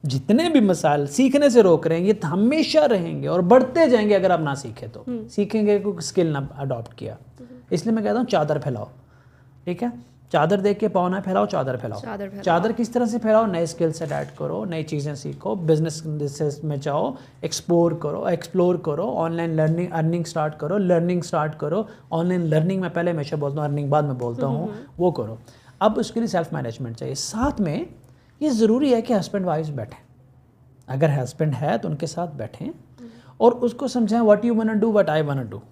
जितने भी मसाइल सीखने से रोक रहे हैं ये हमेशा रहेंगे और बढ़ते जाएंगे अगर आप ना सीखें तो। सीखेंगे कोई स्किल ना अडॉप्ट किया। इसलिए मैं कहता हूँ चादर फैलाओ, ठीक है, चादर देख के पाँव ना फैलाओ, चादर फैलाओ। चादर किस तरह से फैलाओ, नए स्किल सेट ऐड करो, नई चीज़ें सीखो, बिजनेस में जाओ, एक्सप्लोर करो, ऑनलाइन लर्निंग अर्निंग स्टार्ट करो, लर्निंग स्टार्ट करो। ऑनलाइन लर्निंग में पहले हमेशा बोलता हूँ, अर्निंग बाद में बोलता हूँ, वो करो। अब उसके लिए सेल्फ मैनेजमेंट चाहिए। साथ में ये ज़रूरी है कि हस्बैंड वाइफ बैठें, अगर हस्बैंड है तो उनके साथ बैठें और उसको समझाएं what you want to do, what I want to do.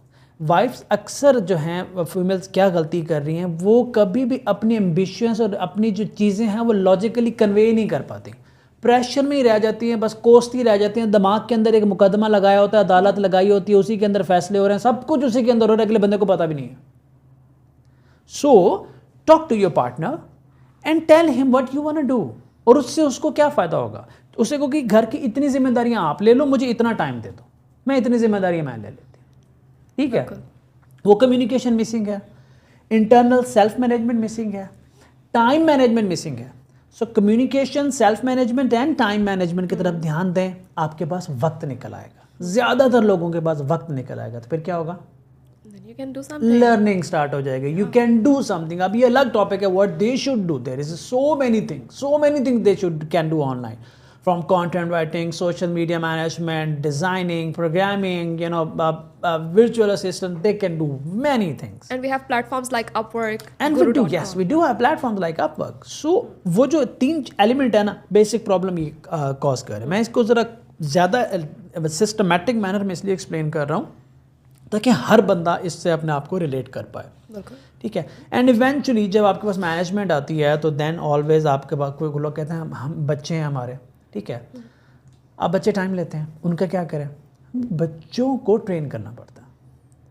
Wives अक्सर जो हैं फीमेल्स क्या गलती कर रही हैं, वो कभी भी अपनी एम्बिशंस और अपनी जो चीज़ें हैं वो लॉजिकली कन्वे नहीं कर पाती, प्रेशर में ही रह जाती हैं, बस कोसती रह जाती हैं। दिमाग के अंदर एक मुकदमा लगाया होता है, अदालत लगाई होती है, उसी के अंदर फैसले हो रहे हैं, सब कुछ उसी के अंदर हो रहा है, अगले बंदे को पता भी नहीं है। So talk to your partner and tell him what you want to do. और उससे उसको क्या फ़ायदा होगा, उसे को कि घर की इतनी जिम्मेदारियां आप ले लो, मुझे इतना टाइम दे दो, मैं इतनी जिम्मेदारियां मैं ले लेती हूँ, ठीक है। वो कम्युनिकेशन मिसिंग है, इंटरनल सेल्फ मैनेजमेंट मिसिंग है, टाइम मैनेजमेंट मिसिंग है। So communication, self management and time management की तरफ ध्यान दें, आपके पास वक्त निकल आएगा। ज़्यादातर लोगों के पास वक्त निकल आएगा तो फिर क्या होगा, लर्निंग स्टार्ट हो जाएगी, यू कैन डू समथिंग। अब ये अलग टॉपिक है what they should do, there is so many thing they should can do online, from content writing, social media management, designing, programming, virtual assistant, they can do many things. And we have platforms like Upwork. And we do have platforms like Upwork. So वो जो 3 element है ना, basic problem ये cause कर रहे हैं। मैं इसको ज़रा ज़्यादा सिस्टमैटिक मैनर में इसलिए एक्सप्लेन कर रहा हूँ ताकि हर बंदा इससे अपने आप को रिलेट कर पाए, ठीक है। एंड इवेंचुअली जब आपके पास मैनेजमेंट आती है तो देन ऑलवेज आपके पास कोई लोग कहते हैं हम बच्चे हैं हमारे, ठीक है। अब बच्चे टाइम लेते हैं, उनका क्या करें, बच्चों को ट्रेन करना पड़ता है।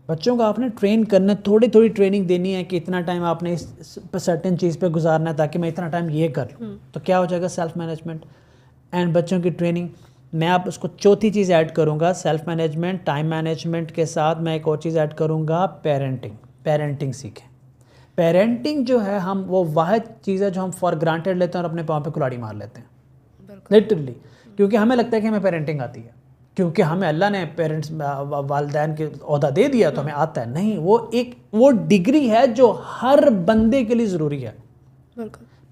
बच्चों को आपने ट्रेन करना, थोड़ी थोड़ी ट्रेनिंग देनी है कि इतना टाइम आपने इस सर्टेन चीज़ पे गुजारना है ताकि मैं इतना टाइम ये कर लूँ। तो क्या हो जाएगा, सेल्फ मैनेजमेंट एंड बच्चों की ट्रेनिंग। मैं आप उसको चौथी चीज़ ऐड करूँगा, सेल्फ मैनेजमेंट टाइम मैनेजमेंट के साथ मैं एक और चीज़ ऐड करूँगा, पेरेंटिंग सीखें। पेरेंटिंग जो है हम वो वाहिद चीज़ है जो हम फॉर ग्रांटेड लेते हैं और अपने पाँव पे कुल्हाड़ी मार लेते हैं लिटरली, क्योंकि हमें लगता है कि हमें पेरेंटिंग आती है, क्योंकि हमें अल्लाह ने पेरेंट्स वालिदैन के ओहदा दे दिया तो हमें आता है। नहीं, वो डिग्री है जो हर बंदे के लिए ज़रूरी है।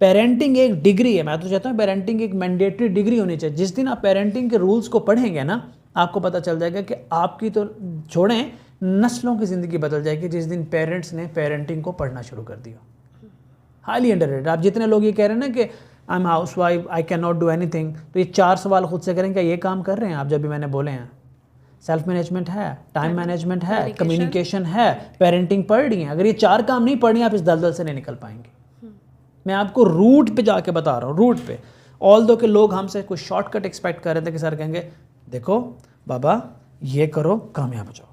पेरेंटिंग एक डिग्री है, मैं तो चाहता हूँ पेरेंटिंग एक मैंडेटरी डिग्री होनी चाहिए। जिस दिन आप पेरेंटिंग के रूल्स को पढ़ेंगे ना, आपको पता चल जाएगा कि आपकी तो छोड़ें, नस्लों की ज़िंदगी बदल जाएगी जिस दिन पेरेंट्स ने पेरेंटिंग को पढ़ना शुरू कर दिया। Highly underrated. आप जितने लोग ये कह रहे हैं ना कि I am house wife, I can not do anything, तो ये 4 सवाल खुद से करें, क्या ये काम कर रहे हैं आप जब भी मैंने बोले हैं? सेल्फ मैनेजमेंट है, टाइम मैनेजमेंट है, कम्युनिकेशन है, पेरेंटिंग पढ़ रही हैं। अगर ये 4 काम नहीं पढ़ रही, आप इस दलदल से नहीं निकल पाएंगे। मैं आपको रूट पे जाके बता रहा हूँ, रूट पे। ऑल दो के लोग हमसे कुछ शॉर्टकट एक्सपेक्ट कर रहे थे कि सर कहेंगे देखो बाबा ये करो कामयाब हो जाओगे,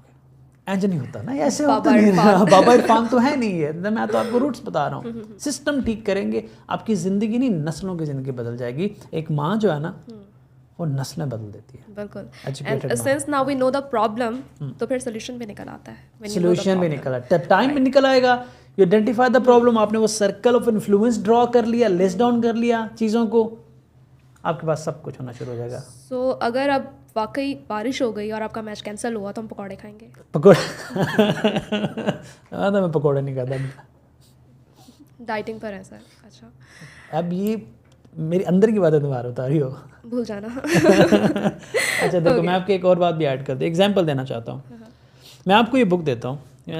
ऐसे नहीं होता ना, ऐसे होता नहीं है। बाबा इरफान तो है नहीं है, मैं तो आपको रूट्स बता रहा हूँ। सिस्टम ठीक करेंगे, आपकी ज़िंदगी नहीं नस्लों की ज़िंदगी बदल जाएगी। एक माँ जो है ना वो नस्लें बदल देती है। बिल्कुल। And since now we know the problem, तो फिर सोल्यूशन भी निकल आता है। सोल्यूशन भी निकल आता है, टाइम भी निकल आएगा। यू आइडेंटिफाई द प्रॉब्लम, आपने वो सर्कल ऑफ इन्फ्लुएंस ड्रॉ कर लिया, लिस्ट डाउन कर लिया चीज़ों को, आपके पास सब कुछ होना शुरू हो जाएगा। सो अगर अब वाकई बारिश हो गई और आपका मैच कैंसिल हुआ तो हम पकौड़े खाएंगे? पकौड़े हाँ, तो मैं पकौड़े नहीं खाता, डाइटिंग पर है सर। अच्छा, अब ये मेरी अंदर की बातें तुम्हारे बता रही हो, भूल जाना। अच्छा देखो, मैं आपको एक और बात भी ऐड कर दूँ, एग्जाम्पल देना चाहता हूँ। मैं आपको ये बुक देता हूँ,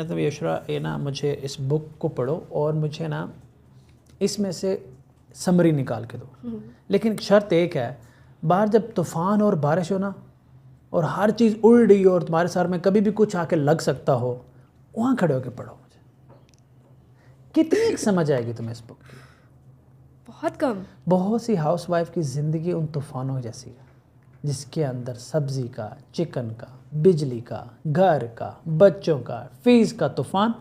तो यशरा ये ना मुझे इस बुक को पढ़ो और मुझे ना इसमें से समरी निकाल के दो। लेकिन शर्त एक है, बाहर जब तूफ़ान और बारिश हो ना और हर चीज़ उड़ रही हो और तुम्हारे सर में कभी भी कुछ आके लग सकता हो, वहाँ खड़े होकर पढ़ो। मुझे कितनी समझ आएगी तुम्हें इस बुक की? बहुत कम। बहुत सी हाउसवाइफ की ज़िंदगी उन तूफ़ानों जैसी है जिसके अंदर सब्ज़ी का, चिकन का, बिजली का, घर का, बच्चों का, फीस का तूफ़ान,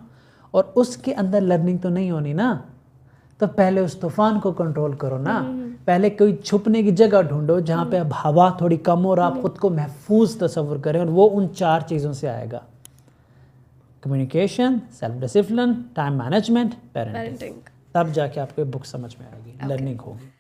और उसके अंदर लर्निंग तो नहीं होनी ना। तो पहले उस तूफ़ान को कंट्रोल करो ना, पहले कोई छुपने की जगह ढूंढो जहाँ पे अब हवा थोड़ी कम हो और आप खुद को महफूज तस्वुर करें, और वो उन 4 चीज़ों से आएगा, communication, self discipline, time management, parenting. तब जाके आपको बुक समझ में आएगी, लर्निंग होगी।